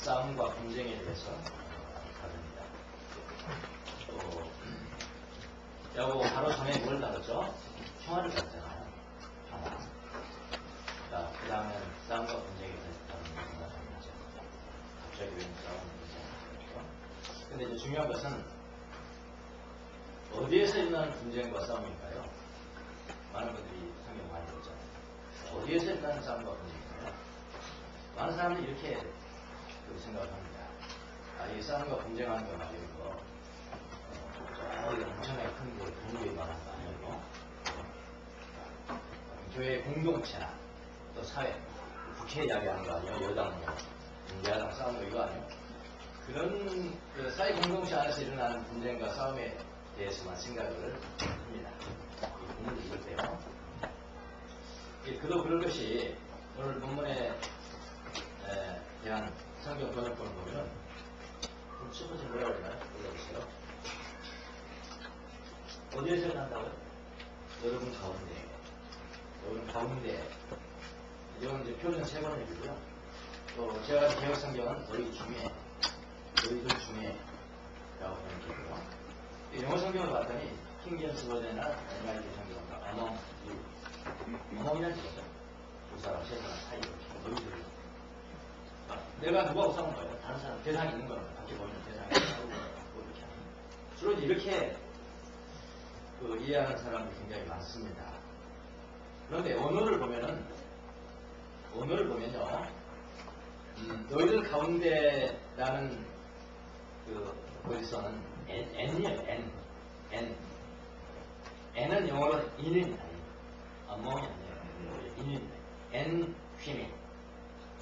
싸움과 분쟁에 대해서 다룹니다. 또 야고 바로 전에 뭘 다뤘죠? 평화를 다뤘잖아요. 평화. 자, 그 다음엔 싸움과 분쟁에 대해서 다루는 것을 다루죠. 갑자기 왜 싸움과 분쟁을 다루죠? 근데 이제 중요한 것은 어디에서 일어나는 분쟁과 싸움일까요? 많은 분들이 성경 많이 보잖아요. 어디에서 일어나는 싸움과 분쟁일까요? 많은 사람들이 이렇게 생각을 합니다. 이 싸움과 분쟁하는 거 말이고, 엄청나게 큰 분위기에 말하는 거 아니고, 교회 공동체나 또 사회, 국회 이야기하는 거 아니에요? 여당, 야당 싸우는 거 이거 아니에요? 그런 사회 공동체 안에서 일어나는 분쟁과 싸움에 대해서만 생각을 합니다. 이 본문을 읽을 때요. 그도 그럴 것이 오늘 본문에 대한 성경 번역본을 보면 첫 번째 뭐라고 할까요? 읽어보세요. 어디에서 일어난다고요? 여러분 가운데. 여러분 가운데. 이건 이제 표준 세 번을 읽고요. 또 제가 가진 개혁 성경은 너희 중에, 너희들 중에 라고 번역했고요. 영어 성경을 봤더니 킹제임스 버전이나 NIV 성경은 among you. among이라는 뜻이죠. 두 사람, 세 사람 사이 이렇게 너희들. 내가 누구하고 싸운 거예요? 다른 사람, 대상이 있는 거예요. 밖에 보면 대상이 싸우고 이렇게 하는. 주로 이렇게 이해하는 사람이 굉장히 많습니다. 그런데 언어를 보면요, 너희들 가운데라는 거기서는 n이에요, n. n은 영어로 in입니다. among이 아니에요. in입니다. n female.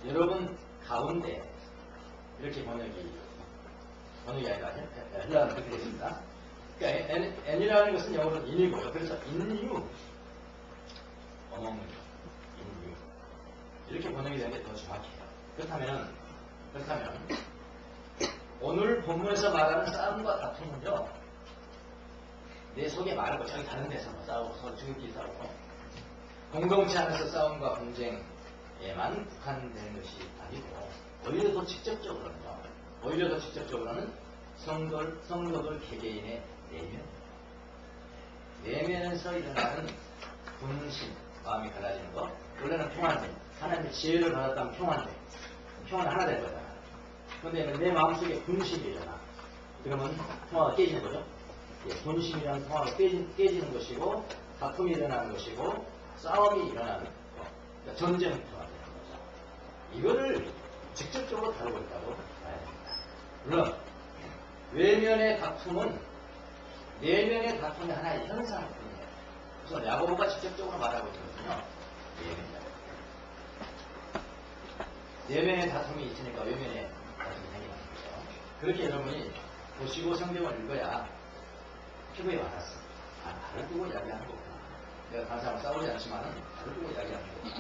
여러분 가운데 이렇게 번역이 아니라 헬라어는 그렇게 되습니다. 그러니까 n이라는 것은 영어로 in이고요. 그래서 in you, among you, in you 이렇게 번역이 되는 게 더 정확해요. 그렇다면 오늘 본문에서 말하는 싸움과 다툼은요, 내 속에 말고 저기 다른 데서 싸우고 서로 지금끼리 싸우고 공동체 안에서 싸움과 분쟁에만 국한되는 것이 아니고 오히려 더 직접적으로는 성도들 개개인의 내면에서 일어나는 분심, 마음이 갈라지는 것. 원래는 평안돼. 하나님의 지혜를 받았다면 평안 하나 될 거잖아. 그런데 내 마음속에 분심이 일어나. 그러면 평화가 깨지는 거죠. 분심이라는 평화가 깨지는 것이고, 다툼이 일어나는 것이고, 싸움이 일어나는 것. 그러니까 전쟁터가 되는 거죠. 이거를 직접적으로 다루고 있다고 봐야 됩니다. 물론 외면의 다툼은 내면의 다툼의 하나의 현상뿐이에요. 그래서 야고보가 직접적으로 말하고 있거든요. 내면의 다툼이 있으니까 외면의 다툼이 생기는 거죠. 그렇게 여러분이 보시고 성경을 읽어야 피부에 와닿았어. 나를 두고 이야기하는 거구나. 내가 다른 사람 싸우지 않지만은 나를 두고 이야기하는 거구나.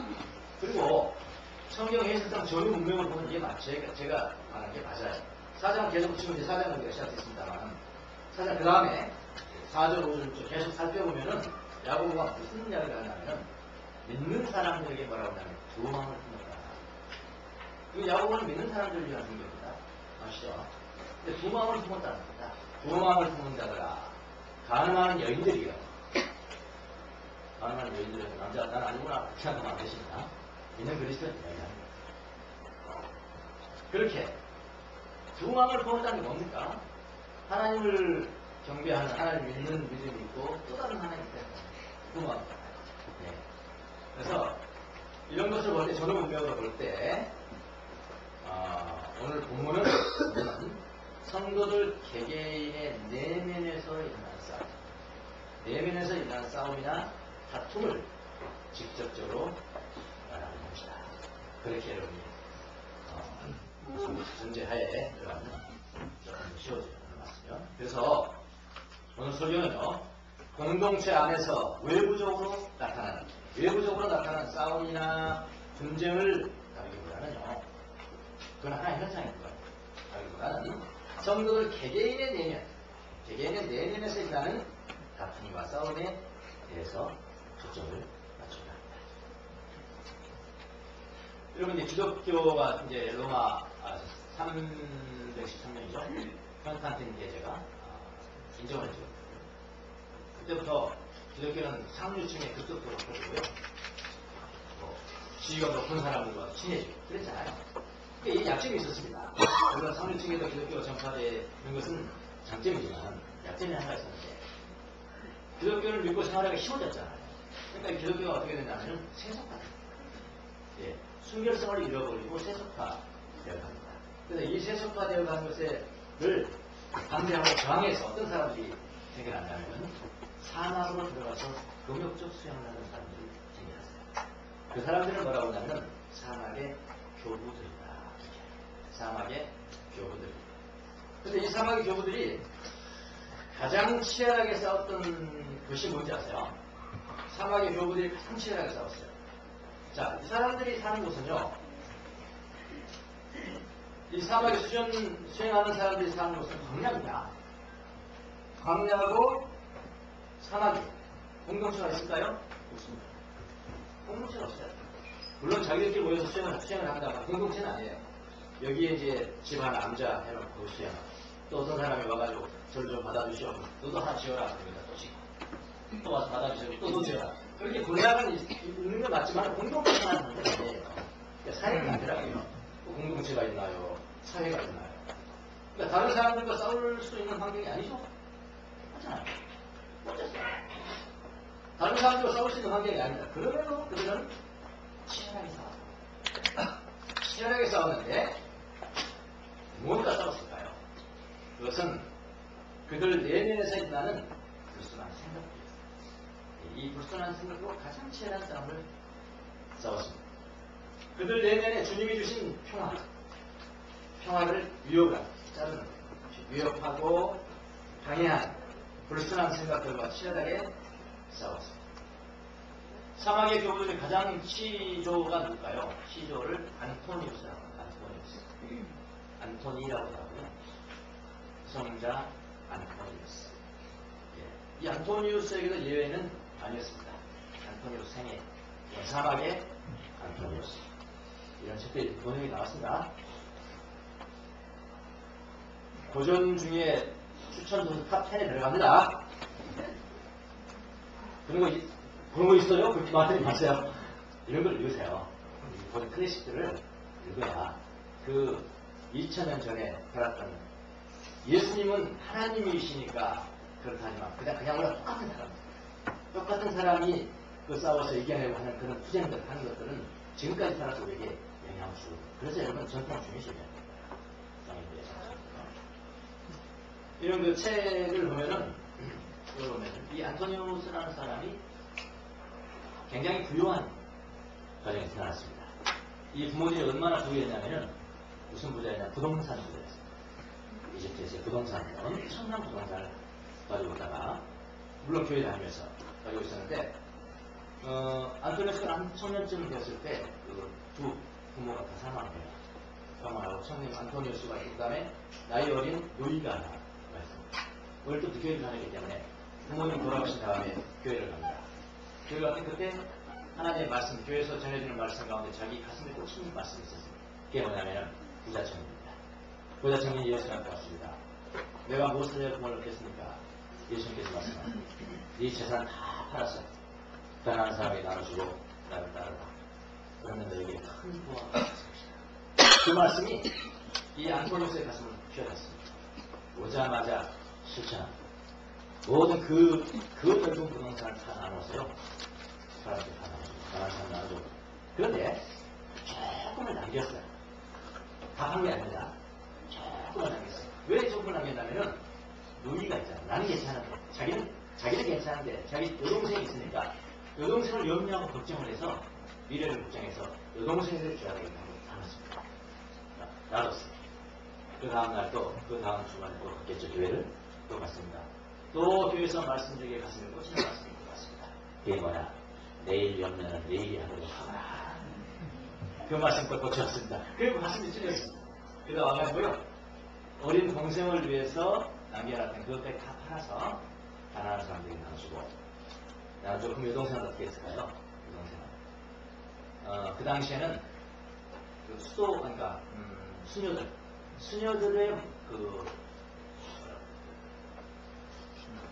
그리고 성경 해석상 전후 문명을 보면 이게 제가 말하는 게 맞아요. 4장 계속 지금 이제 4장 우리가 시작했습니다만 4장 그 다음에 4절 5절 계속 살펴보면은 야고보가 무슨 이야기를 하냐면 믿는 사람들에게 뭐라고 하냐면 두 마음을 품었다. 이 야고보는 믿는 사람들을 위한 성경입니다. 아시죠? 근데 두 마음을 품었다는 겁니다. 두 마음을 품은다더라. 가늠하는 여인들이요. 가늠하는 여인들은 남자 난 아니구나 그렇게 하면 안 되십니다. 믿는 그리스도인 이야기하는 거예요. 그렇게 두 마음을 품었다는 게 뭡니까? 하나님을 경배하는, 하나님을 믿는 믿음이 있고 또 다른 하나님이 있다. 두 마음. 네. 그래서 이런 것을 볼 때, 전후 문맥으로 볼 때 오늘 본문은 성도들 개개인의 내면에서 일어난 싸움, 내면에서 일어난 싸움이나 다툼을 직접적으로 말하는 것이다. 그렇게 여러분이 전제하에 들어가면 조금 쉬워지는 것 같습니다. 그래서 오늘 설교는요, 공동체 안에서 외부적으로 나타나는 싸움이나 분쟁을 다루기보다는요, 그건 하나의 현상인 거예요. 다루기보다는 성도들 개개인의 내면에서 일어나는 다툼과 싸움에 대해서 초점을 맞춘다. 여러분, 이제 기독교가 이제 로마 313년이죠. 컨스탄틴 대제가 인정을 했죠. 그때부터 기독교는 상류층의 급속도로 커지고요. 지위가 높은 사람들과 친해지고 그랬잖아요. 이 약점이 있었습니다. 물론 상류층에도 기독교가 전파되는 것은 장점이지만 약점이 하나 있었는데 기독교를 믿고 생활하기가 쉬워졌잖아요. 그러니까 기독교가 어떻게 됐냐면 세속화. 예, 순결성을 잃어버리고 세속화되어 갑니다. 그래서 이 세속화되어 가는 것을 반대하고 저항해서 어떤 사람들이 생겨났냐면 사막으로 들어가서 금욕적 수양을 하는 사람들이 생겨났어요. 그 사람들은 뭐라고 하냐면 사막의 교부들이다. 사막의 교부들. 근데 이 사막의 교부들이 가장 치열하게 싸웠던 것이 뭔지 아세요? 사막의 교부들이 가장 치열하게 싸웠어요. 자, 이 사람들이 사는 곳은요, 이 사막에 수행하는 사람들이 사는 곳은 광야입니다. 광야고 사막이 공동체가 있을까요? 없습니다. 공동체가 없어요. 물론 자기들끼리 모여서 수행을 한다면 공동체는 아니에요. 여기에 이제 집 하나 앉아 해놓고 수행하고 또 어떤 사람이 와가지고 저를 좀 받아주시오. 너도 하나 지어라. 그러니까 또 지고 또 와서 받아주시오. 또너 지어라. 그렇게 분량은 있는 건 맞지만 공동체가 하는 건 아니에요. 그러니까 사회가 아니라고요. 공동체가 있나요? 사회가 있나요? 그러니까 다른 사람들과 싸울 수 있는 환경이 아니죠? 맞잖아요. 어쨌어요. 다른 사람들과 싸울 수 있는 환경이 아니다. 그러면서 그들은 치열하게 싸웠어요. 치열하게 싸웠는데 무엇과 싸웠을까요? 그것은 그들 내면에서 일어나는 불순한 생각들이었어요. 이 불순한 생각으로 가장 치열한 싸움을 싸웠습니다. 그들 내면에 주님이 주신 평화를 자르는 거예요. 위협하고 강해한 불순한 생각들과 치열하게 싸웠습니다. 사막의 교부들이 가장 시조가 누굴까요? 시조를 안토니우스라고 합니다. 안토니라고 하고요. 성자 안토니우스. 이 안토니우스에게도 예외는 아니었습니다. 안토니우스 생애. 사막의 안토니우스. 이런 책들이 번역이 나왔습니다. 고전 중에 추천도서 탑 10에 들어갑니다. 그런 거 있어요? 그렇게 많이 봤어요. 이런 걸 읽으세요. 고전 클래식들을 읽어야 그 2000년 전에 살았던 예수님은 하나님이시니까 그렇다지만 그냥 우리가 똑같은 사람이 그 싸워서 이겨내고 하는 그런 투쟁들 하는 것들은 지금까지 살아서 우리에게 영향을 주고 그래서 여러분 전통 중요시해야 됩니다. 이런 그 책을 보면은 이 안토니우스라는 사람이 굉장히 부유한 가정에 태어났습니다. 이 부모님이 얼마나 부유했냐면은 무슨 부자였냐? 부동산 부자였습니다. 이집트에서 엄청난 부동산을 가지고 있다가 물론 교회 다니면서 가지고 있었는데 안토니우스가 한 청년쯤 되었을 때 두 부모가 다 사망해요. 사망하고 청년 안토니우스가 그 다음에 나이 어린 노이가 하나 있습니다. 오늘 또 교회를 다녔기 때문에 부모님 돌아가신 다음에 교회를 갑니다. 교회 갔더니 그때 하나님의 말씀, 교회에서 전해주는 말씀 가운데 자기 가슴에 꽂히는 말씀이 있었습니다. 그게 뭐냐면 부자청입니다. 부자청이 예수를 앞에 왔습니다. 내가 무엇을 해야 구원을 얻겠습니까? 예수님께서 말씀하십니다. 네 재산 다 팔아서 가난한 사람에게 나눠주고 나를 따르라. 그러면 너에게 큰 부와 그 말씀이 이 안토니우스의 가슴을 휘어갔습니다. 오자마자 실천합니다. 모든 그 넓은 부동산을 다 나눠서요. 사람들 다 나눠주고 가난한 사람 나눠주고 그런데 조금을 남겼어요. 다 한 게 아니라 조금을 남겼어요. 왜 조금을 남겼냐면은 노이가 있잖아요. 나는 괜찮은데 자기는 괜찮은데 자기 여동생이 있으니까 여동생을 염려하고 걱정을 해서 미래를 걱정해서 여동생을 줘야 되겠다고 나눴습니다. 나눴어요. 그 다음날 그 다음 주간에 또 갔겠죠. 교회를 또 갔습니다. 또 교회에서 말씀드리게 가슴에 꽂히는 말씀이 또 갔습니다. 그게 뭐냐? 내일 염려는 내일이 하도록 하라. 그 말씀 또 꽂혔습니다. 그리고 가슴이 찔렸습니다. 그러다 와가지고요. 어린 동생을 위해서 남겨놨던 그것까지 다 팔아서 가난한 사람들에게 나눠주고 그럼 여동생은 어떻게 했을까요? 여동생은 그 당시에는 그 수녀들 수녀들의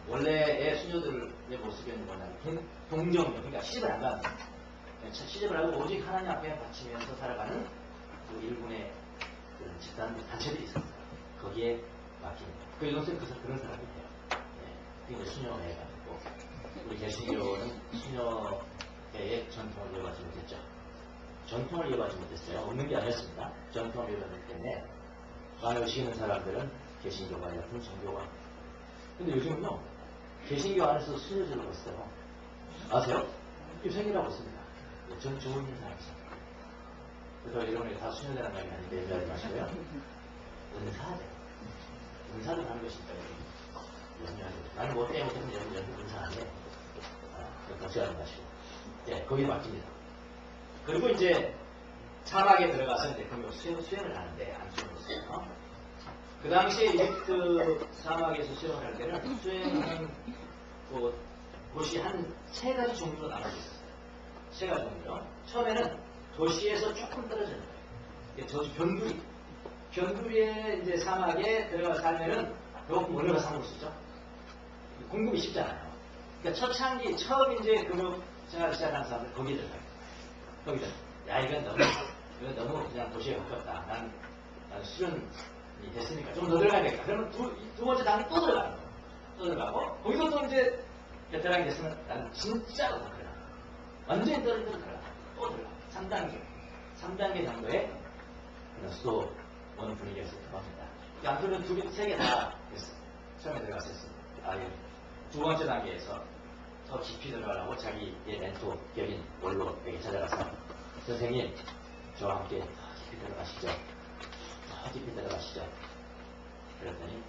원래의 수녀들의 모습은 뭐냐면 동정녀, 그러니까 시집을 안 가는, 시집을 하고 오직 하나님 앞에 바치면서 살아가는 그 일군의 그런 집단 단체들이 있습니다. 거기에 맡깁니다. 그 요새 그런 사람이 돼요. 네. 그게 수녀회가 있고, 우리 개신교는 수녀회의 전통을 이어가지 못했죠. 전통을 이어가지 못했어요. 없는 게 아니었습니다. 전통을 이어가기 때문에 많이 오시는 사람들은 개신교가 옆은 종교가. 근데 요즘은요, 개신교 안에서 수녀제를 봤어요. 아세요? 유생이라고 있습니다. 전 좋은 있는 사람이죠. 그래서 이런 게 다 수녀되는 말이 아닌데 얘기하지 마시고요. 은사하죠. 은사도 하는 것이니까 나는 뭐 때문에 은사 안 해. 걱정하지 마시고. 네, 거기 맡깁니다. 그리고 이제 사막에 들어가서 이제 수행을 하는데 안수행으로서 그 당시에 이집트 사막에서 수행을 할 때는 수행하는 곳이 한 세 가지 종류로 나눠져 있었어요. 세 가지 종류로. 처음에는 도시에서 조금 떨어지는 거예요. 저주 변두리에 이제 사막에 들어가 살면은 배고픔 얼마나 사먹을 수 있죠? 공급이 쉽잖아요. 그러니까 초창기 처음 이제 금욕 생활을 시작하는 사람들 거기에 들어가요. 거기서 야 이건 너무 그냥 도시에 가깝다. 난 수련이 됐으니까 좀 더 들어가야겠다. 그러면 두 번째 단계 또 들어가는 거예요. 또 들어가고 거기서 또 이제 베테랑이 됐으면 나는 진짜로 더 들어가. 완전히 떨어져 들어가. 또 들어가. 3단계 정도의 수도 원 분위기에서 들어갑니다. 양쪽은 세 개 다 했어요. 처음에 들어갔었어요. 두 번째 단계에서 더 깊이 들어가려고 자기의 멘토격인 원로에게 찾아가서 선생님 저와 함께 더 깊이 들어가시죠. 더 깊이 들어가시죠. 그랬더니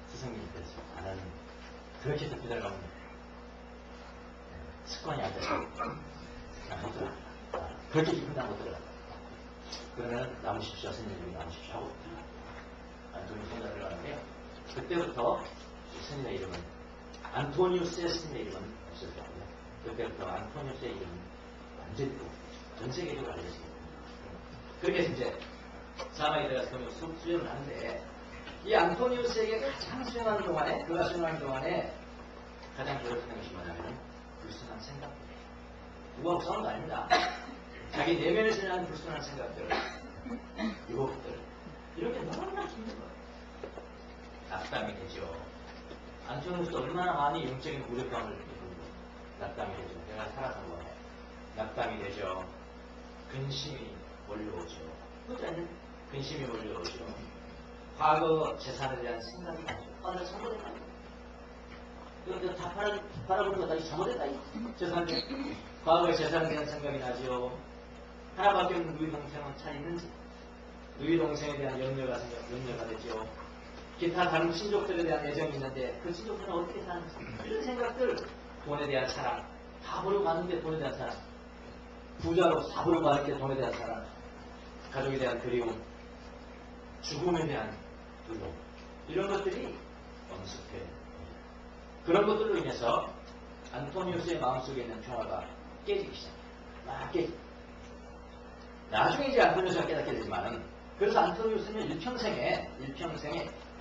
스승님께서 나는 그렇게 깊이 들어가면 습관이 안 돼서 그냥 못 들어가. 그렇게 깊은 데못 들어가. 그러면 남으십시오. 스님이 남으십시오 하고 안토니우스 혼자 들어가는데 그때부터 스님의 이름은 안토니우스의 스님의 이름은 없었거든요. 그때부터 안토니우스의 이름은 완전히 전 세계적으로 알려지게 됩니다. 그렇게 이제 사막에 들어가서 수련을 하는데 이 안토니우스에게 가장 수행하는 동안에 그가 수행하는 동안에 가장 괴롭히는 것이 뭐냐면 불순한 생각들이에요. 누구하고 싸우는 거 아닙니다. 자기 내면에서 나는 불순한 생각들, 유혹들 이런 게 너무나 힘든 거예요. 낙담이 되죠. 안토니우스도 얼마나 많이 영적인 무력감을 느끼고 낙담이 되죠. 내가 살아서 거예요. 낙담이 되죠. 근심이 몰려오죠. 그것도 근심이 몰려오죠. 과거 재산에 대한 생각이 나죠. 내가 잘못했다. 그런데 다 바라보는 거 다시 잘못했다. 재산에 과거의 재산에 대한 생각이 나죠. 하나밖에 없는 누이 동생은 잘 있는지, 누이 동생에 대한 염려가 되죠. 기타 다른 친족들에 대한 애정이 있는데 그 친족들은 어떻게 사는지 이런 생각들, 돈에 대한 사랑, 다 버리고 가는데 돈에 대한 사랑, 부자로 다 버리고 가는데 돈에 대한 사랑, 가족에 대한 그리움, 죽음에 대한 두려움, 이런 것들이 엄습해. 그런 것들로 인해서 안토니우스의 마음속에 있는 평화가 깨지기 시작해요. 막 깨지고. 나중에 이제 안토니우스가 깨닫게 되지만은, 그래서 안토니우스는 일평생에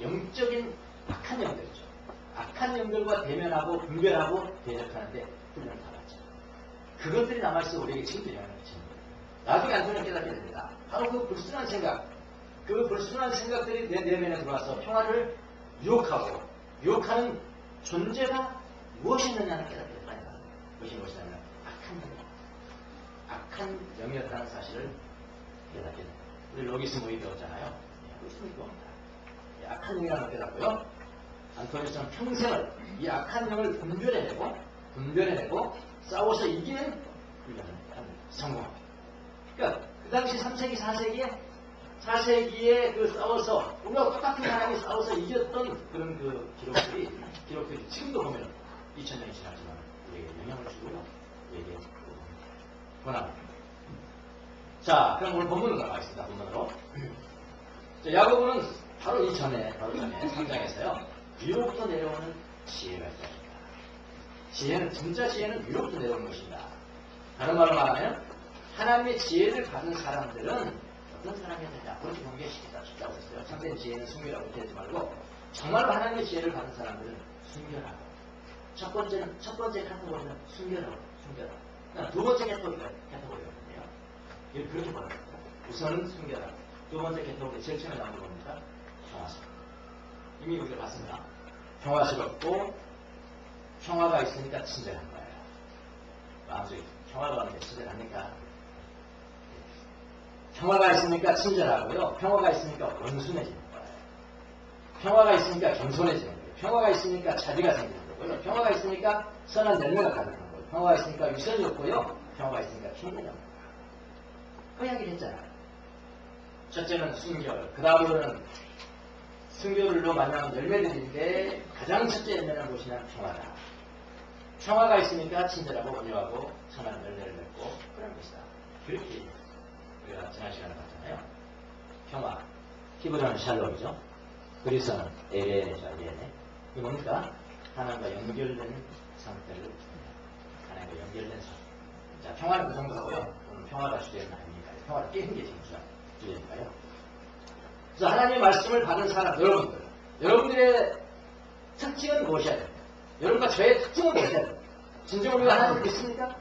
영적인 악한 영들이죠. 악한 영들과 대면하고 분별하고 대적하는데 훈련을 받았죠. 그것들이 남아있어 우리에게 지금도 영향을 미치는 거예요. 나중에 안토니우스가 깨닫게 됩니다. 바로 그 불순한 생각, 그 불순한 생각들이 내 내면에 들어와서 평화를 유혹하는 존재가 무엇이었느냐는 깨닫게 됩니다. 그것이 무엇이냐면 악한 영이었다는 사실을 깨닫게 됩니다. 우리 로기스 모의 배웠잖아요. 로기스 모의 배웁니다. 악한 영이라는 걸 깨닫고요. 안토니우스는 평생을 이 악한 영을 분별해내고 싸워서 이기는 훈련을 합니다. 성공합니다. 그러니까 그 당시 3세기, 4세기에 그 싸워서 우리가 똑같은 사람이 싸워서 이겼던 그런 그 기록들이 지금도 보면 2000년이 지났지만 우리에게 영향을 주고요. 우리에게 권합니다. 자, 그럼 오늘 본문으로 나가겠습니다. 본문으로. 자, 야고보는 바로 전에 3장에서요. 위로부터 내려오는 지혜가 있습니다. 진짜 지혜는 위로부터 내려오는 것입니다. 다른 말로 말하면 하나님의 지혜를 받은 사람들은 어떤 사람이었느냐. 그렇게 공개시키다 싶다고 했어요. 참된 지혜는 순결하고 이렇게 하지 말고 정말로 하나님의 지혜를 받은 사람들은 순결하고 첫 번째 카테고리는 순결하고 순결하고 두 번째 카테고리거든요. 이게 그렇게 말합니다. 우선은 순결하고 두 번째 카테고리 제일 처음에 나오는 겁니다. 평화스럽고 이미 우리가 봤습니다. 평화스럽고 평화가 있으니까 친절한 거예요. 마음속에 평화가 없는데 친절합니까? 평화가 있으니까 친절하고요. 평화가 있으니까 온순해지는 거예요. 평화가 있으니까 겸손해지는 거예요. 평화가 있으니까 자비가 생기는 거고요. 평화가 있으니까 선한 열매가 가득한 거예요. 평화가 있으니까 유선이 없고요. 평화가 있으니까 충분한 거예요. 그 이야기를 했잖아요. 첫째는 순결, 그 다음으로는 순결로 만나는 열매들인데 가장 첫째 열매는 무엇이냐? 평화다. 평화가 있으니까 친절하고 온유하고 선한 열매를 맺고 그런 것이다. 그렇게 우리가 지난 시간에 봤잖아요. 평화, 히브리어는 샬롬이죠. 그리스어는 에레네죠. 에레네. 이게 뭡니까? 하나님과 연결된 상태를 하나님과 연결된 상태. 자, 평화는 그 정도 하고요. 오늘 평화가 주제는 아닙니까? 평화를 깨는 게 지금 주제니까요. 그래서 하나님의 말씀을 받은 사람, 여러분들의 특징은 무엇이어야 됩니까? 여러분과 저의 특징은 무엇이어야 됩니까? 진정으로 우리가 하나님을 믿습니까?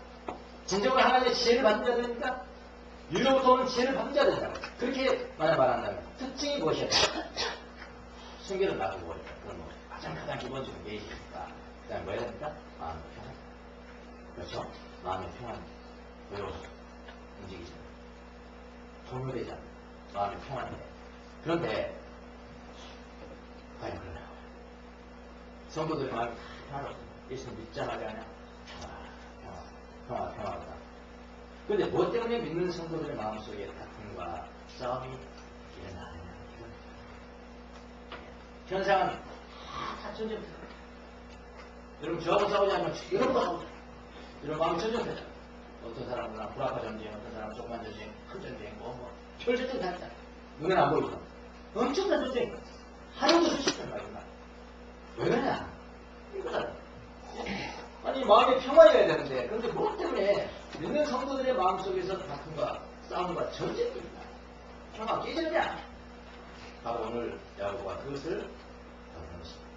진정으로 하나님의 지혜를 받는 자들입니까? 유로부터 오는 지혜를 받는 자들이다. 그렇게 만약 말한다면 특징이 무엇이어야 됩니까? 순결을 놔두고 버리다. 그건 뭐 가장 기본적인 예의니까. 그 다음에 뭐 해야 됩니까? 마음의 평안. 그렇죠? 마음의 평안. 외로워서 움직이지 않는. 동요되지 않는. 마음의 평안인데. 그런데 과연 그러나요? 성도들의 마음이 평안없습니다. 예수님 믿자마자 그냥 평화하다. 그런데 무엇 때문에 믿는 성도들의 마음속에 다툼과 싸움이 일어나느냐. 현상은 다 전쟁입니다. 여러분 저하고 싸우지 않으면 여러분과 싸우죠. 이런 마음이 전쟁입니다. 어떤 사람은 불화파 전쟁, 어떤 사람은 조그만 전쟁, 큰 전쟁, 별 전쟁 다 있다. 눈에는 안 보이지만 엄청난 전쟁. 하루도 수십 번 말이구나. 왜 그러냐? 이거잖아. 아니 마음에 평화여야 되는데 그런데 무엇 때문에 믿는 성도들의 마음속에서 다툼과 싸움과 전쟁이 있나? 평화 깨지느냐? 바로 오늘 야고보가 그것을 다루는 것입니다.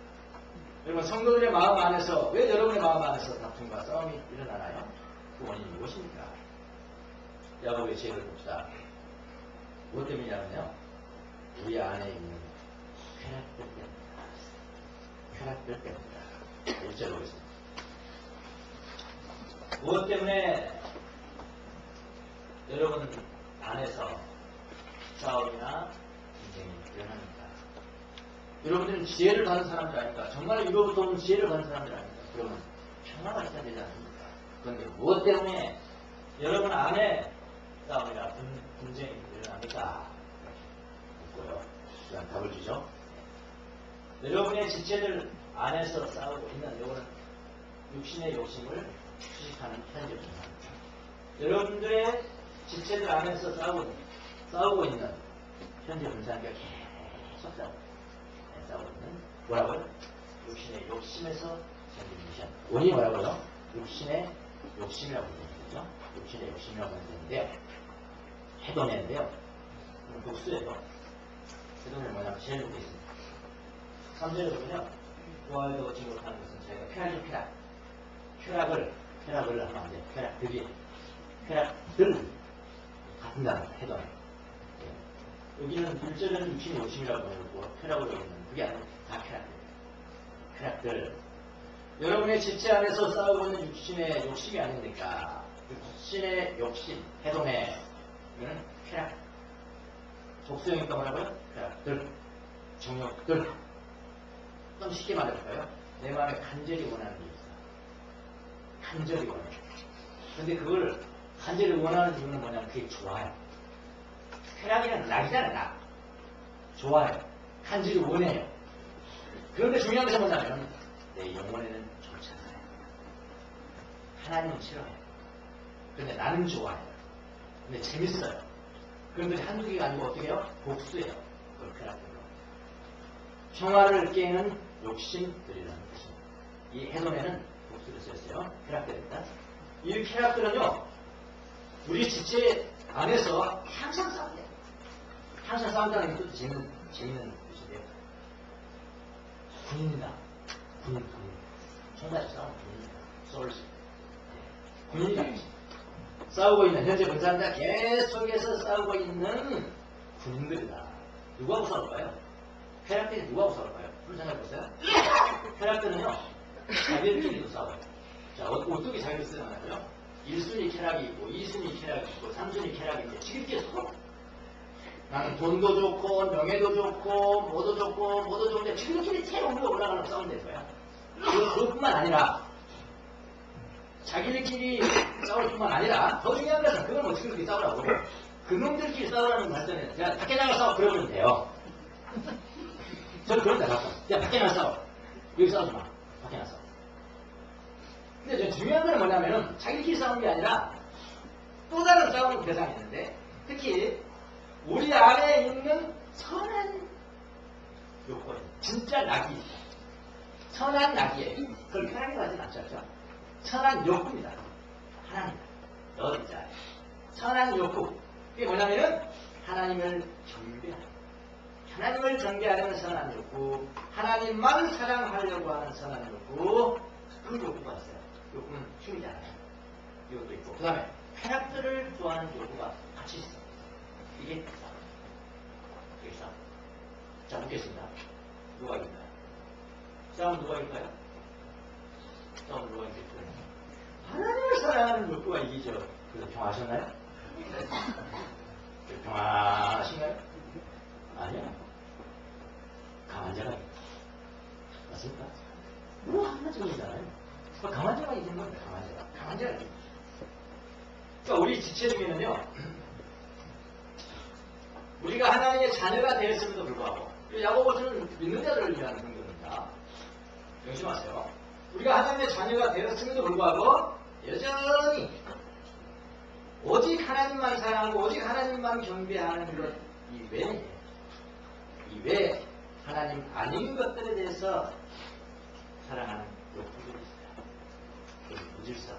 여러분 성도들의 마음 안에서 왜 여러분의 마음 안에서 다툼과 싸움이 일어나나요? 그 원인이 무엇입니까? 야고보의 지혜를 봅시다. 무엇 때문이냐면요. 우리 안에 있는 쾌락들 때문이다. 쾌락들 때문이다. 1절 보겠습니다. 무엇 때문에 여러분 안에서 싸움이나 전쟁이 일어납니까? 여러분들은 지혜를 받는 사람들 아닙니까? 정말 이로부터 오는 지혜를 받는 사람들 아닙니까? 그러면 평화가 있어야 되지 않습니까? 그런데 무엇 때문에 여러분 안에 싸움이나 분쟁이 일어납니까? 묻고요. 그냥 답을 주죠. 여러분의 지체들 안에서 싸우고 있는 요거는 육신의 욕심을 수식하는 편집입니다. 여러분들의 지체들 안에서 싸우고 있는 현재 분산과 계속 싸우고 있는 뭐라고요? 육신의 욕심에서 생긴 미션. 원인이 뭐라고요? 육신의 욕심이라고 부르죠. 육신의 욕심이라고 하는데 해동인데요. 복수예요. 해동이 뭐냐면 제일 높게 있습니다. 3절에 보면요. 좋아요도 얻지 못하는 것은 저희가 쾌락을 하면 안 돼요. 쾌락들 같은 단어 해동. 여기는 1절에는 육신의 욕심이라고 하고 쾌락으로 여기는 그게 아니고 다 쾌락들. 여러분의 지체 안에서 싸우고 있는 육신의 욕심이 아닙니까? 육신의 욕심, 해동에 이거는 쾌락. 독수형이니까 뭐라고요? 쾌락들, 정욕들. 좀 쉽게 말해볼까요? 내 마음에 간절히 원하는 게 있어. 간절히 원해. 근데 그걸 간절히 원하는 이유는 뭐냐면 그게 좋아요. 쾌락이란 낙이잖아요, 낙. 좋아요. 간절히 원해요. 그런데 중요한 것은 뭐냐면 내 영혼에는 좋지 않아요. 하나님은 싫어해요. 근데 나는 좋아해요. 근데 재밌어요. 그런데 한두 개가 아니고 어떻게 해요? 복수예요. 그걸 쾌락들로. 평화를 깨는 욕심들이라는 것입니다. 이 해돔에는 복수를 썼어요. 쾌락들입니다. 이 쾌락들은요, 우리 지체 안에서 항상 싸워요. 항상 싸운다는 것도 재밌는 뜻인데요. 군인이다. 군인. 총맞이 싸우는 군인이다. 솔스. 군인이다. 싸우고 있는, 현재 군사입니다. 계속해서 싸우고 있는 군인들이다. 누구하고 싸울까요? 쾌락들이 누구하고 싸울까요? 한번 생각해보세요. 쾌락들은요, 자기들끼리도 싸워요. 자, 어떻게 자기를 쓰나요? 1순위 쾌락이 있고, 2순위 쾌락이 있고, 3순위 쾌락이 있고, 지금끼리 서로. 나는 돈도 좋고, 명예도 좋고, 뭐도 좋은데, 지금끼리 태용으로 올라가는 싸움 될 거야. 그것뿐만 아니라, 자기들끼리 싸울 뿐만 아니라, 더 중요한 것은, 그건 뭐 지금끼리 싸우라고. 그놈들끼리 싸우라는 발전에, 야, 밖에 나가 싸워. 그러면 돼요. 저는 그런다, 가끔. 야, 밖에 나가 싸워. 여기 싸우지 마. 밖에 나가 싸워. 근데 중요한 건 뭐냐면은, 자기끼리 싸우는 게 아니라, 또 다른 싸우는 대상이 있는데, 특히, 우리 안에 있는 선한 욕구, 진짜 낙이 있다. 선한 낙이에요. 그걸 편하게 가진 않죠. 선한 욕구입니다. 하나님, 너를 자 선한 욕구. 그게 뭐냐면은 하나님을 경배하는, 하나님을 경배하는 선한 욕구, 하나님만 사랑하려고 하는 선한 욕구, 그 욕구가 있어요. 욕구는 힘이잖아요. 이것도 있고, 그 다음에 쾌락들을 좋아하는 욕구가 같이 있어요. 이게 싸움. 이게 싸움. 자, 묻겠습니다. 누가 이길까요? 싸움 누가 이길까요? 싸움 누가 이길까요? 하나님을 사랑하는 욕구가 이기죠. 그래서 평화하셨나요? 평화하신가요? 아니요. 강한 자가 이깁니다. 맞습니까? 뭐 하나쯤이잖아요. 강한 자가 이기는 건 강한 자가 이깁니다. 그러니까 우리 지체 중에는요, 우리가 하나님의 자녀가 되었음에도 불구하고, 야고보서는 믿는 자들을 위한 성경입니다. 명심하세요. 우리가 하나님의 자녀가 되었음에도 불구하고 여전히 오직 하나님만 사랑하고 오직 하나님만 경배하는 것 이외에 하나님 아닌 것들에 대해서 사랑하는 욕구들이 있어요. 무질서.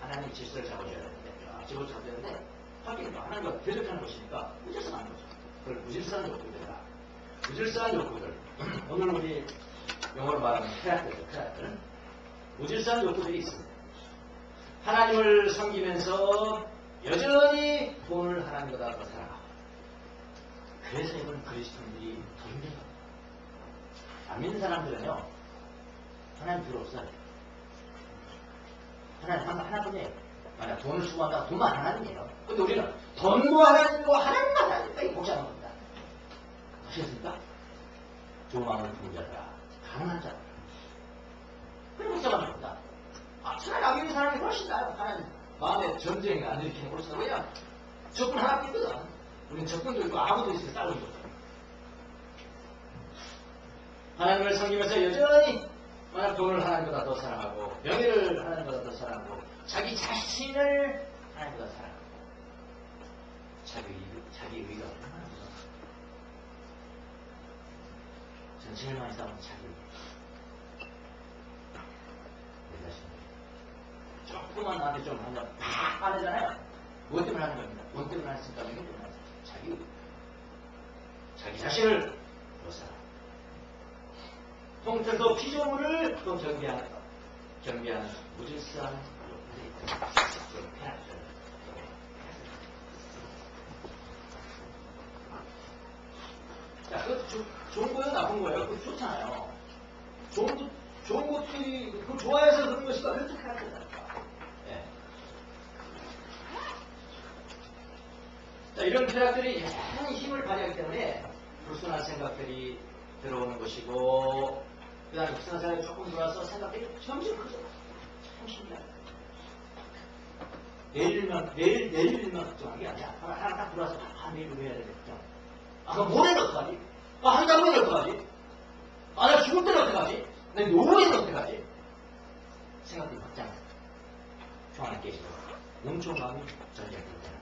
하나님 질서를 잡아줘야 되는데, 질서를 잡아야 되는데, 하긴 하나님과 대적하는 것이니까 무질서한 거죠. 그걸 무질서한 욕구들이다. 무질서한 욕구들. 오늘 우리 영어로 말하는 쾌락들. 무질서한 욕구들이 있습니다. 하나님을 섬기면서 여전히 돈을 하나님보다 더 사랑하고, 그래서 이번 그리스도인들이 더 힘든 겁니다. 안 믿는 사람들은요, 하나님 필요 없어요. 하나님 하나뿐이에요. 만약 돈을 수고한다, 돈만 하나님이에요. 근데 우리는 돈도 하나님이고 하나님만 하나님이니까 이 복잡한 겁니다. 아시겠습니까? 좋은 마음을 품은 자들아, 가난한 자들아. 그게 복잡한 겁니다. 차라리 안 믿는 사람이 훨씬 나아요. 하나님 마음에 전쟁이 안 일으키는 훨씬 나아요. 왜냐? 적군 하나 있거든. 우리는 적군도 있고 아무도 있으면 싸우는 거죠. 하나님을 섬기면서 여전히 만약 돈을 하나님보다 더 사랑하고, 명예를 하나님보다 더 사랑하고, 자기 자신을 하나님보다 사랑하고, 자기 의가 얼마나 무서워. 전 제일 많이 싸우는 자기 의. 내 자신. 조금만 나한테 좀 하면 다 빠르잖아요. 무엇 때문에 하는 겁니다. 무엇 때문에 하니까 자기 의. 자기 자신을 더 사랑. 통틀도 피조물을 또 경계하는 무질서한 욕구들이 있다. 자, 그 좋은 거예요, 나쁜 거예요? 그거 좋잖아요. 좋은 것들이, 그 좋아해서 그런 것이다. 그렇게 해야 된다니까. 예. 자, 이런 쾌락들이 여전히 힘을 발휘하기 때문에 불순한 생각들이 들어오는 것이고, 그 다음에 불순한 생각이 조금 들어와서 생각들이 점점 커져. 참 신기하다. 내일이면 걱정한 게 아니야. 하나 딱 들어와서, 내일 왜 해야 돼? 걱정. 그럼 모레는 어떡하지? 한 달 후에는 어떡하지? 나 죽을 때는 어떡하지? 내 노후에는 어떡하지? 생각들이 확장. 저 안에 깨지고, 온통 마음이 전쟁이 되잖아.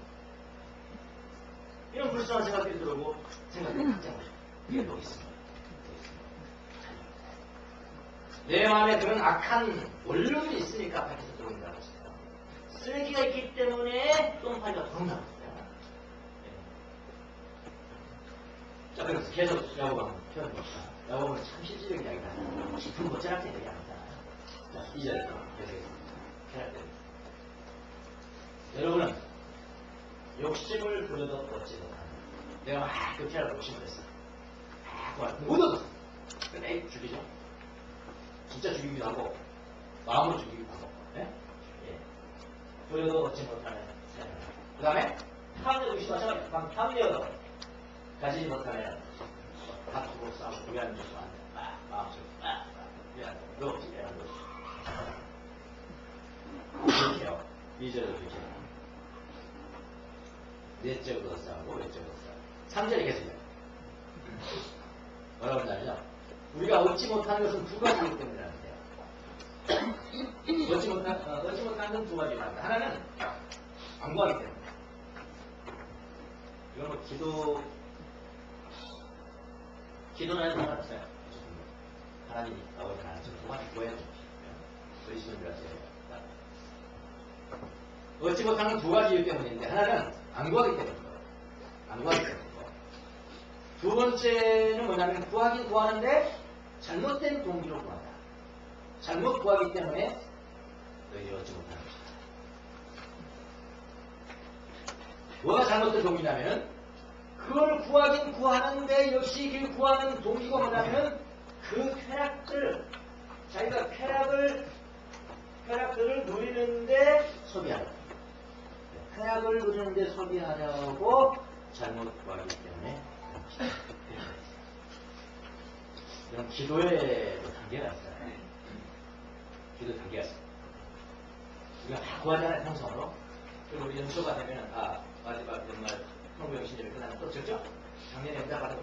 이런 불순한 생각들이 들어오고, 생각들이 확장하죠. 이게 또 있습니다. 내 마음에 그런 악한 원룸이 있으니까 밖에서 들어온다고 했어요. 쓰레기가 있기 때문에 똥파리가 들어온다고 했어요. 자, 그래서 계속 야고보 한번 표현해봅시다. 야고보는 참 실질적인 이야기를 하잖아요. 깊은 거 철학적 이야기 안 하잖아요. 자, 2절에 계속해서 철학적. 여러분은 욕심을 부려도 얻지 못한다. 내가 막 그 쾌락을 욕심을 했어. 막 못 얻었어. 근데 죽이죠. 진짜 죽이기도 하고 마음으로 죽이기도 하고. 예? 예. 부려도 얻지 못하는 세상. 그 다음에 탐욕 욕심 마찬가지. 탐욕도 가지지 못하면 다투고 싸우고 위안을 주면 안 돼. 마음속에 위안 너 없지 내가 너 없지. 그렇게요. 2절도 그렇게 해요. 내적으로 싸우고 외적으로 싸우고. 3절에 계속해요. 뭐라고 하냐면요. 우리가 얻지 못하는 것은 두 가지이기 때문이라는데요. 얻지 못하는 건 두 가지입니다. 하나는 안 구하기 때문에. 이건 뭐 기도는 상관없어요. 하나님이 나오지 않았죠. 그만 구해야죠. 그러시면 들어가세요. 얻지 못하는 두 가지 이유 때문인데, 하나는 안 구하기 때문이고, 안 구하기 때문이고, 두 번째는 뭐냐면, 구하긴 구하는데, 잘못된 동기로 구한다. 잘못 구하기 때문에, 너희들이 얻지 못하는 것이다. 뭐가 잘못된 동기냐면, 그걸 구하긴 구하는데, 역시 그 구하는 동기가 뭐냐면, 그 쾌락들, 자기가 쾌락들을 누리는데 소비하려고. 쾌락을 누리는데 소비하려고 잘못 구하기 때문에 이런 기도에도 단계가 있어요. 기도 단계가 있어요. 우리가 다 구하잖아요, 평소로. 그리고 우리 연초가 되면 마지막 연말 통보영신제를 끝나면 또 적죠? 작년에 응답 받고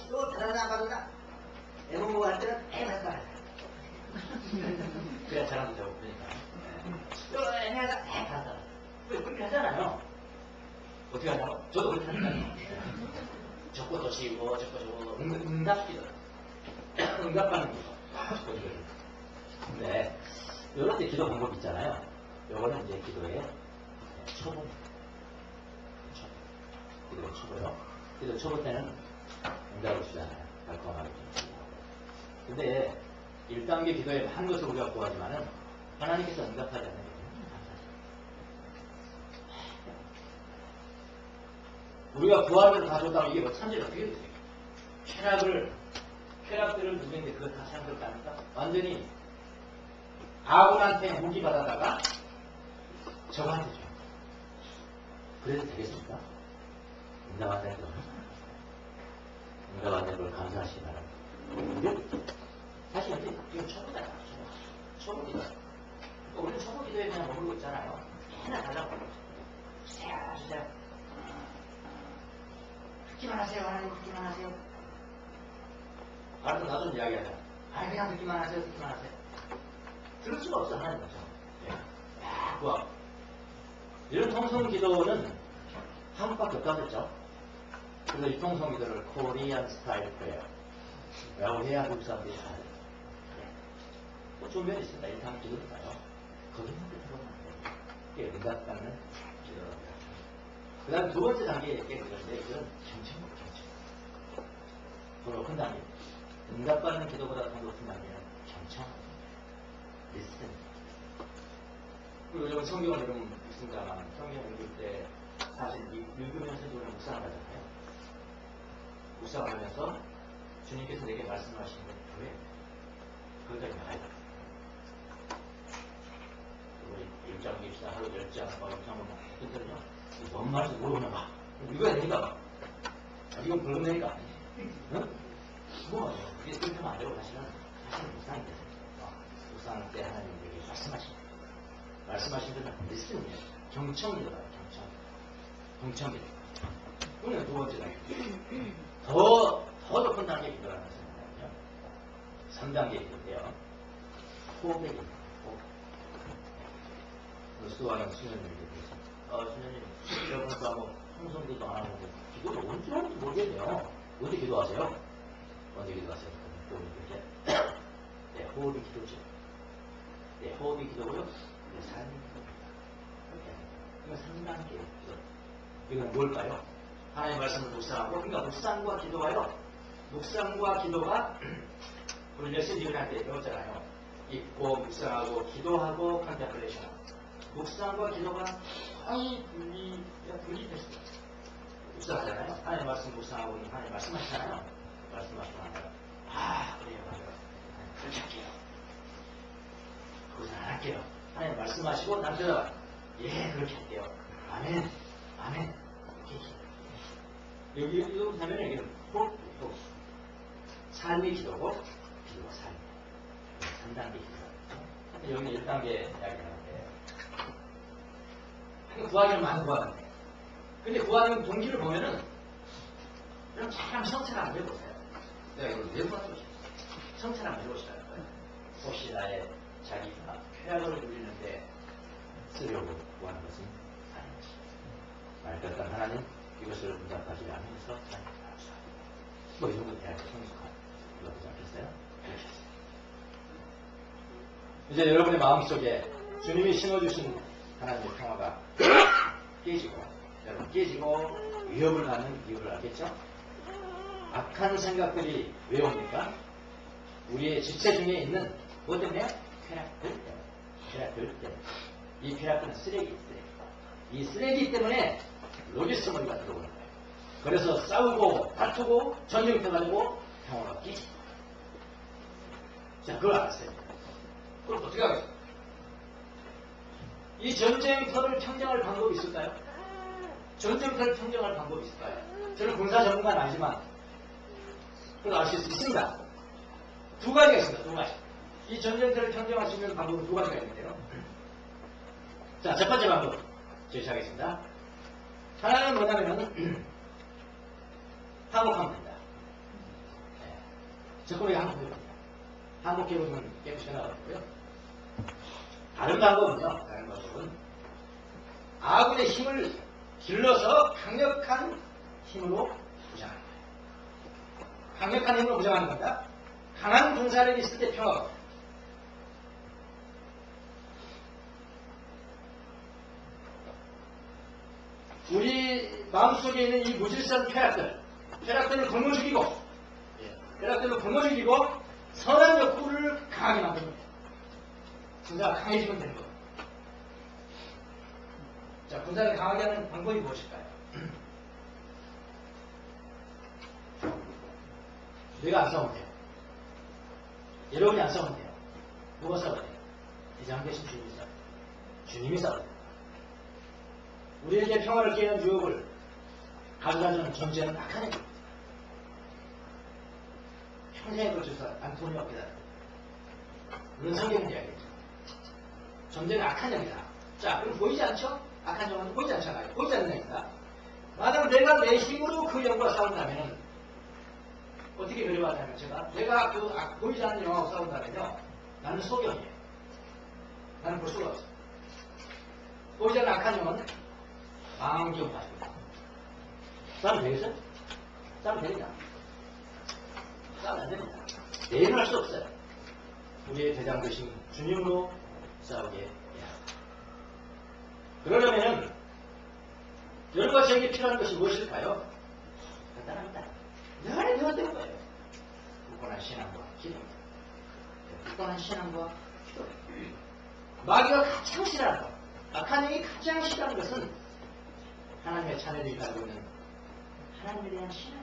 또 다른 안 받았나? 애공부 할 때는 받았다. 그래야 잘하면 되고 그러니까. 또 해야다 받았다. 그렇게 하잖아요. 어떻게 하냐고? 저도 그렇게 하니까요. 적고 또 지우고 적고 적고 응답기도 응답받는 기도. 근데 이럴 때 기도 방법이 있잖아요. 요거는 이제 기도의 초보. 기도의 초보요. 기도 초보 때는 응답을 주잖아요. 달콤하게 좀. 근데 1단계 기도에 한 것을 우리가 구하지만은 하나님께서 응답하지 않는 게 우리가 구하는 다 줬다면 이게 뭐 천재가 어떻게 되세요? 쾌락들을 누리는데 그걸 다 사용될까 합니까? 완전히 아군한테 무기 받아다가 저거한테 줘요. 그래도 되겠습니까? 응답 안 되는 걸. 응답 안 되는 걸 감사하시기 바랍니다. 근데 사실 이건 초보잖아요. 초보 기도. 우리는 초보 기도에 그냥 머물고 있잖아요. 하나 달라고. 주세요. 듣기만 하세요. 하나님 듣기만 하세요. 알아서 나도 이야기하자. 그냥 듣기만 하세요. 듣기만 하세요. 들을 수가 없어. 하나님 없어. 구하. 이런 통성 기도는 한국밖에 없다고 했죠. 그래서 이 통성 기도를 코리안 스타일 프레어 라고 해야 한국 사람들이 다 해요. 뭐 좋은 면이 있습니다. 이렇게 하면 기도니까요. 거기는 들어가면 안 돼요. 이게 응답받는 기도랍니다. 그 다음 두 번째 단계에 깨끗한데 이건 경청입니다. 더 높은 단계. 응답받는 기도보다 더 높은 단계는 경청. 리스팅. 그리고 요즘 성경을 여러분 읽습니다만 성경 읽을 때 사실 읽으면서 우리는 묵상을 하잖아요. 묵상을 하면서 주님께서 내게 말씀하시는 게 왜? 그것까지 나가야 돼. 우리 1장 읽시다 하루 10장, 6장을 막 했더니요. 뭔 말인지 모르면 막 읽어야 되니까. 이건 불금되니까. 응? 뭐, 그게 그렇게 하면 안 되고 사실은 묵상이 되세요. 묵상 때 하나님에게 말씀하신 데는 리스팅이에요. 경청이더라고요. 경청이에요. 그러면 두 번째 단계. 더 높은 단계 기도라는 것은요. 3단계 기도인데요. 호흡의 기도. 수도하는 수녀님이 기도했어요. 수녀님, 여러분도 하고 성성기도 안 하고 기도를 언제 하는지 모르겠네요. 언제 기도하세요? 언제 기도하세요? 이렇게. 네, 호흡이 기도죠. 네, 호흡이 기도고요. 네, 삶이 기도입니다. 이렇게. 이건 3단계 기도. 이건 뭘까요? 하나님의 말씀을 묵상하고, 그러니까 묵상과 기도가요. 묵상과 기도가 우리 메시지를 할 때 배웠잖아요. 읽고 묵상하고 기도하고 컨템플레이션. 묵상과 기도가 거의 분리됐어요. 묵상하잖아요. 하나님의 말씀 묵상하고 하나님 말씀하시잖아요. 말씀하시면 그래요, 맞아요. 그렇게 할게요. 그것은 안 할게요. 하나님 말씀하시고 남자가 그렇게 할게요. 아멘, 아멘. 이렇게 여기 보면 여기는 또 삶의 기도고 기도가 삶. 3단계 기도. 여기 1단계 이야기하는데 구하기는 많은 구하는데 근데 구하는 동기를 보면은 그럼 참 성찰 한번 해보세요. 내가 이걸 왜 구하고 싶어? 성찰 한번 해보시라는 거예요. 혹시 나의 자기가 쾌락을 누리는데 쓰려고 구하는 것은 아닌지. 말뜻한 하나님 이것을 응답하지 않으면서 뭐 이 정도 돼야 성숙한 그러지 않겠어요? 그렇게 했어요. 이제 여러분의 마음속에 주님이 심어주신 하나님의 평화가 깨지고 여러분 깨지고 위협을 받는 이유를 알겠죠? 악한 생각들이 왜 옵니까? 우리의 지체 중에 있는 뭐 때문에? 쾌락들 때문에. 쾌락들 때문에. 이 쾌락들은 쓰레기. 이 쓰레기 때문에 로기스머리가 들어오는 거예요. 그래서 싸우고 다투고 전쟁터 가지고 평화가 깨지. 자, 그걸 알았어요. 그럼 어떻게 하겠어요? 이 전쟁터를 평정할 방법이 있을까요? 전쟁터를 평정할 방법이 있을까요? 저는 군사 전문가는 아니지만 그걸 알 수 있습니다. 두 가지가 있습니다. 두 가지. 이 전쟁터를 평정할 수 있는 방법은 두 가지가 있는데요. 자, 첫 번째 방법 제시하겠습니다. 하나는 뭐냐면 항복하면 됩니다. 적군에게 항복해봅니다. 항복해보면 깨끗이 나가고요. 다른 방법은요. 다른 방법은 아군의 힘을 길러서 강력한 힘으로 부정하는 거예요. 강력한 힘으로 부정하는 겁니다. 강한 군사력이 있을 때 평화가 없어요. 우리 마음속에 있는 이 무질서한 쾌락들을 굶어 죽이고 선한 욕구를 강하게 만드는 거예요. 군사가 강해지면 되는 거예요. 자, 군사를 강하게 하는 방법이 무엇일까요? 내가 안 싸우면 돼요. 여러분이 안 싸우면 돼요. 누가 싸워야 돼요? 대장 대신 주님이 싸워야 돼요. 주님이 싸워야 돼요. 우리에게 평화를 깨는 유혹을 가져다주는 존재는 악한 애입니다. 평생에 걸쳐서 안토니오 피다. 물론 성경은 이야기했죠. 존재는 악한 영이다. 자, 그럼 보이지 않죠? 악한 영은 보이지 않잖아요. 보이지 않는 영이다. 만약 내가 내 힘으로 그 영과 싸운다면 어떻게 그려봤냐면 내가 그 보이지 않는 영하고 싸운다면요. 나는 소경이에요. 나는 볼 수가 없어요. 보이지 않는 악한 영은 망경 가지고 있다. 싸우면 되겠어요? 싸우면 됩니다. 싸우면 안 됩니다. 내일은 할 수 없어요. 우리의 대장 되신 주님으로 싸우게 해야 합니다. 그러려면 여러분과 저에게 필요한 것이 무엇일까요? 간단합니다. 내 안에 되었던 거예요. 굳건한 신앙과 기도입니다. 굳건한 신앙과 기도. 마귀가 가장 싫어하는 것, 악한 영이 가장 싫어하는 것은 하나님의 자녀들이 가지고 있는 하나님에 대한 신앙.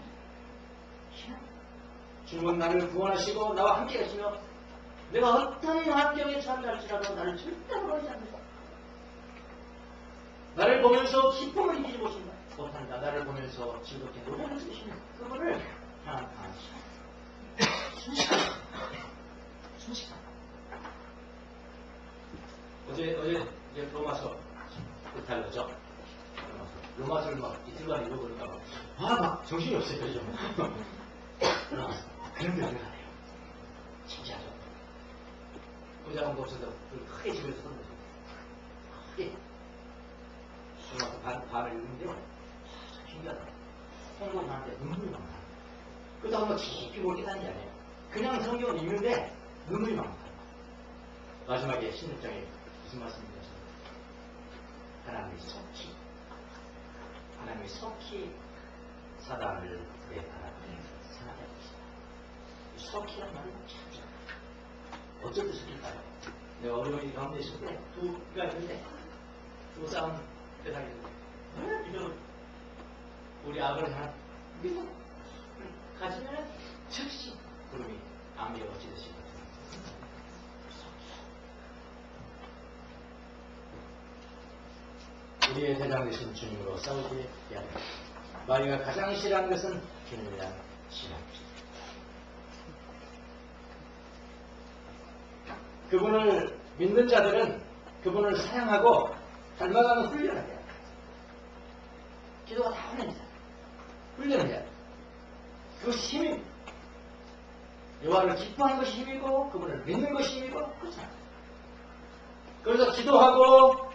주님은 나를 구원하시고 나와 함께 하시며 내가 어떤 환경에 처한다 할지라도 나를 절대로 버리지 않는다. 나를 보면서 기쁨을 이기지 못한다. 나를 보면서 즐겁게 노래를 주시는 그거를 향한 순식간. 어제 이제 로마서 달렸죠. 로마서를 막 이틀간 읽어보니까 막 정신이 없어요. 그죠? 그런 게 어떡하네요. 진짜죠. 의자감도 없어서 크게 집에서 썼는데 크게 로마서 반을 읽는데요. 참 신기하다. 성공하는데 눈물이 막 나요. 그러다가 뭐 깊이 볼 깨닫는 게 아니에요. 그냥 성경을 읽는데 눈물이 막 나요. 마지막에 16장에 무슨 말씀인지 하나님이 속히 사단을 내 바라보는 생각해 봅시다. 석희란 말은 참 좋아요. 어쩔 때 석일까요? 내가 어려운 가운데 있을 때 두가 있는데 두 싸움 대상이 믿어 우리 아버지 하나 믿어 가지면은 즉시 구름이 안개 어찌듯이 우리의 대장 되신 주님으로 싸우기 위하여 마리가 가장 싫어하는 것은 주님에 대한 신앙입니다. 그분을 믿는 자들은 그분을 사랑하고 닮아가는 훈련을 해야 돼. 기도가 다 훈련이잖아. 훈련을 해야 돼. 그것이 힘입니다. 여호와를 기뻐하는 것이 힘이고 그분을 믿는 것이 힘이고 그렇잖아. 그래서 기도하면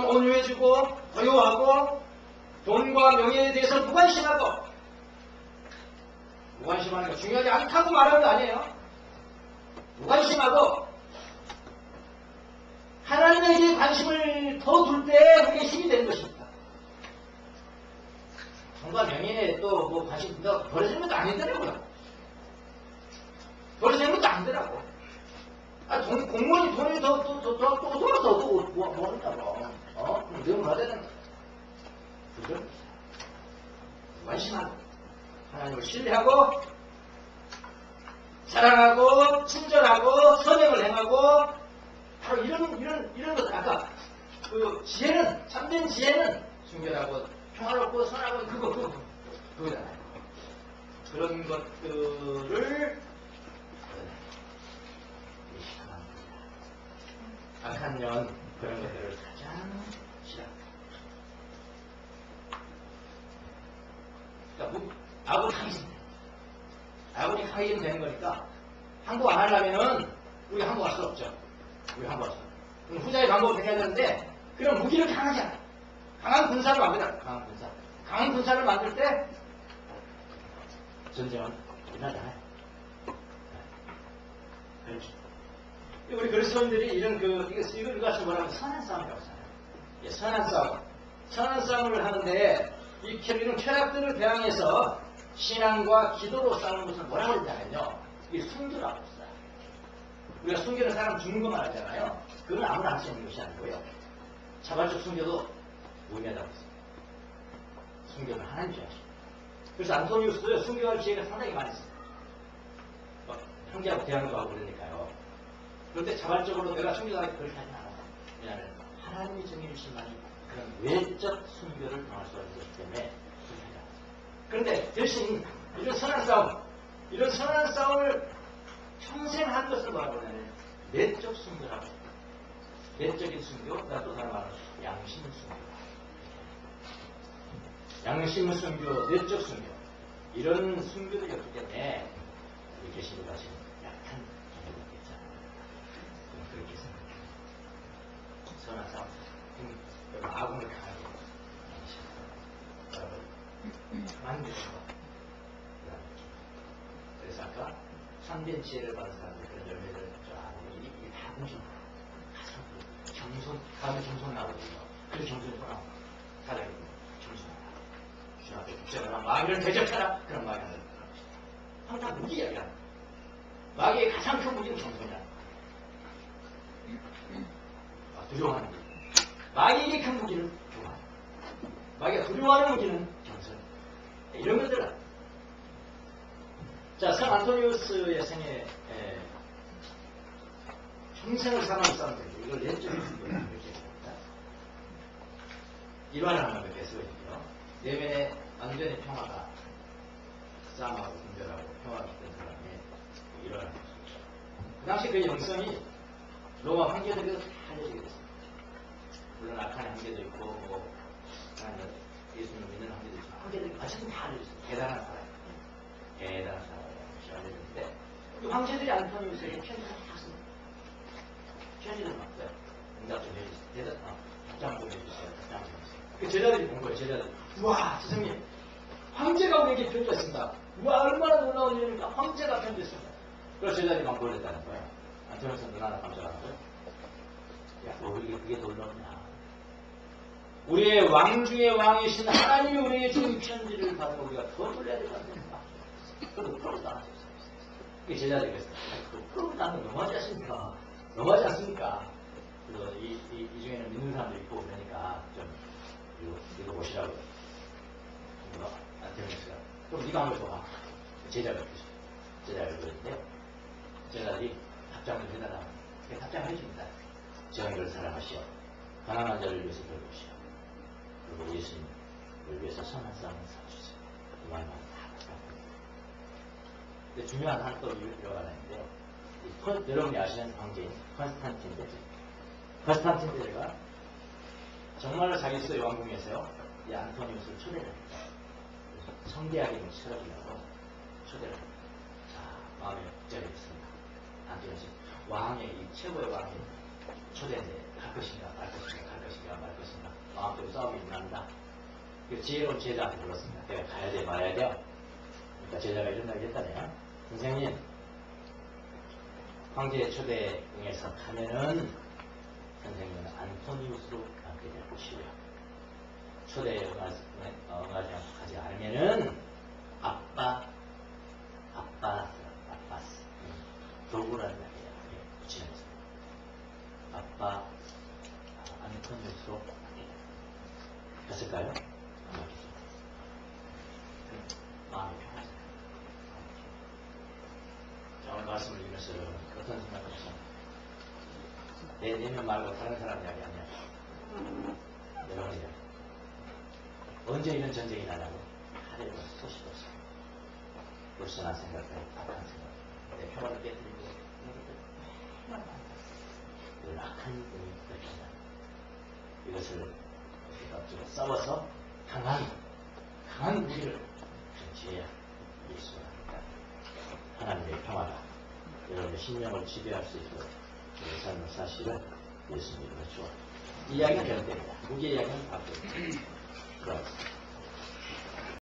온유해지고 고요하고 돈과 명예에 대해서 무관심하고 무관심하는 거 중요하지 않다고 말하는 거 아니에요. 무관심하고 하나님에게 관심을 더 둘 때 그게 힘이 되는 것입니다. 돈과 명예에 또 뭐 관심 버려지는 것도 아니더라고요. 버려지는 것도 아니더라고. 공무원이 돈이 더 돌아서 뭐 한다고. 너무 받아야 된다. 그죠? 관심하고, 하나님을 신뢰하고, 사랑하고, 친절하고, 선행을 행하고, 바로 이런 것, 아까, 그 지혜는, 참된 지혜는 순결하고, 평화롭고, 선하고, 그거잖아요. 그런 것들을, 악한 년, 그런 것들을 가장 싫어합니다. 그러니까 아군이 강해지면 아군이 강해지면 되는 거니까 항복 안 하려면은 우리 항복할 수 없죠. 우리 항복할 수 없죠. 그럼 후자의 방법을 해야 되는데 그런 무기를 강하지 않아. 강한 군사를 만들어. 강한 군사를 만들 때 전쟁은 일어나잖아요. 그렇죠. 우리 그리스도인들이 이걸 가서 뭐라고 선한 싸움이라고 하잖아요. 선한 싸움을 하는데 이런 쾌락들을 대항해서 신앙과 기도로 싸우는 것을 뭐라고 그러냐면요. 이게 순교라고 했어요. 우리가 순교는 사람 죽는 것만 하잖아요. 그건 아무나 할 수 있는 것이 아니고요. 자발적 순교도 의미하다고 했어요. 순교는 하나님 주하십니다. 그래서 안토니우스도 순교할 기회가 상당히 많이 있어요. 형제하고 대항도 하고 그러니까요. 그런데 자발적으로 내가 순교하기 그렇게 하진 않아요. 왜냐하면 하나님이 정해주신만이 그런 외적 순교를 당할 수가 있기 때문에 그렇게 하지 않아요. 그런데 대신 이런 선한 싸움을 평생 한 것을 뭐라고 하냐면 내적 순교라고 해요. 내적인 순교, 또 다른 말로 양심 순교. 양심 순교, 내적 순교. 이런 순교들이 없기 때문에 우리 계시고 가시는 약한 경우가 있잖아요. 그렇게 생각해요. 선한 싸움. 아군을 강하게 만드는 것. 그래서 아까 참된 지혜를 받은 사람들 그런 열매를 이 다른 좀 겸손, 다음에 겸손 나오거든요. 그래서 겸손이 또 나옵니다. 사람이 겸손하다. 주님 앞에 국제를 하라. 마귀를 대적하라. 그런 말이 하는 겁니다. 항상 무기 이야기합니다. 마귀의 가장 큰 무기는 겸손이야. 두려워하는 무기. 마귀에게 큰 무기는 두려워하는 무기. 마귀가 두려워하는 무기는 겸손. 이런 것들은 자, 성 안토니우스의 생애 평생을 사랑하는 사람들이 이걸 내적인 순교를 이렇게 합니다. 일화라는 걸 계속해주고요. 내면의 완전히 평화가 싸움하고 분별하고 평화가 있던 사람의 일화라는 것이죠. 그 당시 그 영성이 로마 황제들에게도 다 알려지게 됐습니다. 물론 악한 황제도 있고 뭐 예수님을 믿는 황제도 있지만 황제들이 어쨌든 다 알려졌습니다. 대단한 사람. 대단한 사람. 알려졌는데 이 황제들이 안토니우스에게 편지를 다 씁니다. 편지를 막어요. 응답 좀 해주세요. 답장 좀 해주세요. 답장 좀 해주세요. 그 제자들이 본 거예요. 제자들이. 우와, 스승님. 황제가 우리에게 편지를 씁니다. 우와, 얼마나 놀라운 일입니까? 황제가 편지를 씁니다. 그래서 제자들이 막 놀랬다는 거예요. 안토니우스는 눈 하나 깜짝하는 거예요. 야, 너 이게 그게 놀라우냐. 우리의 왕 중의 왕이신 하나님이 우리에게 주는 편지를 받아 우리가 더 돌려야 될 것 같습니다. 그래도 프로도 안 하셨어요. 그게 제자들이겠어요. 프로도 안 하면 너무하지 않습니까? 너무하지 않습니까? 그래서 이 중에는 믿는 사람도 있고 그러니까 좀 읽어보시라고. 안테미스가. 그럼 네가 한번 줘봐. 제자가 그러죠. 제자가 그러는데요. 제자들이 답장을 해달라고. 답장을 해줍니다. 정의를 사랑하시오. 가난한 자를 위해서 돌보시오. 그리고 예수님을 위해서 선한 삶을 살아주세요. 그 말만 다 답장합니다. 근데 중요한 한 또 이유가 하나인데요. 여러분이 아시는 황제인 컨스탄틴 대제. 컨스탄틴 대제가 정말로 자기 스스로의 왕궁에서요. 이 안토니우스를 초대를 합니다. 성대하게 치러주려고 초대를 합니다. 자, 마음에 복잡해 있습니다. 안토니우스 왕의 이 최고의 왕의 초대인데 갈 것인가 말 것인가 갈 것인가 말 것인가 마음대로 싸움이 일어난다. 그래서 지혜로운 제자한테 불렀습니다. 내가 가야 돼 말아야 돼요. 그러니까 제자가 이런 말을 했다네요. 선생님 황제의 초대에 응해서 가면은 선생님은 안토니우스로 남게 될 것이고요. 초대에 응하지 않고 가지 않으면은 아빠스 도구라는 말이에요. 붙이면서 아빠 안토니우스로 남게 됐을까요? 마음이 편하잖아요. 자, 오늘 말씀을 읽으면서 여러분 어떤 생각하시나요? 내 내면 말고 다른 사람 이야기 아니야. 여러분 이야기. 언제 이런 전쟁이 나냐고 하루에도 소식도 없어. 불순한 생각들, 악한 생각, 내 평화를 깨뜨리고 이런 악한 일이 일으킨다. 이것을 어떻게 싸워서 강한 무기를 정치해야 예수가 합니다. 하나님의 평화가 여러분의 신령을 지배할 수 있도록 그 삶을 사실은 예수님으로 주어. 이야기는 계속됩니다. 무기 이야기는 앞으로 들어가겠습니다.